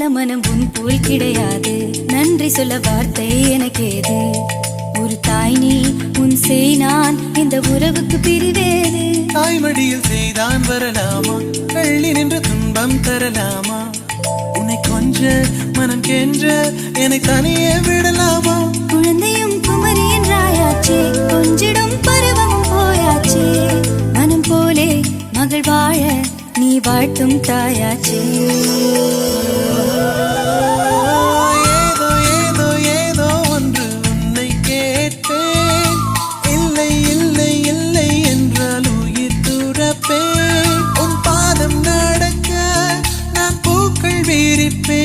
மனம் உன் போல் கிடையாது. நன்றி சொல்ல வார்த்தை எனக்கேது. ஒரு தாய் நீ, உன் செய் நான், இந்த உறவுக்கு பிரிவேது. தாய்மடியில் செய்தான் வரலாமா, கள்ளி நின்று துன்பம் தரலாமா? உன்னை கொஞ்ச மனம் கென்ற என்னை தனியே விடலாமா? குழந்தையும் குமரி என்றாயாச்சே, கொஞ்சிடும் பருவமும் போயாச்சே. மனம் போலே மகள் வாழ நீ வாழ்த்தும் தாயாச்சே. ஏதோ ஏதோ ஏதோ ஒன்று உன்னை கேட்பேன். இல்லை இல்லை இல்லை என்றால் உயிர் துறப்பேன். உன் பாதம் நடக்க நான் பூக்கள் வீரிப்பேன்.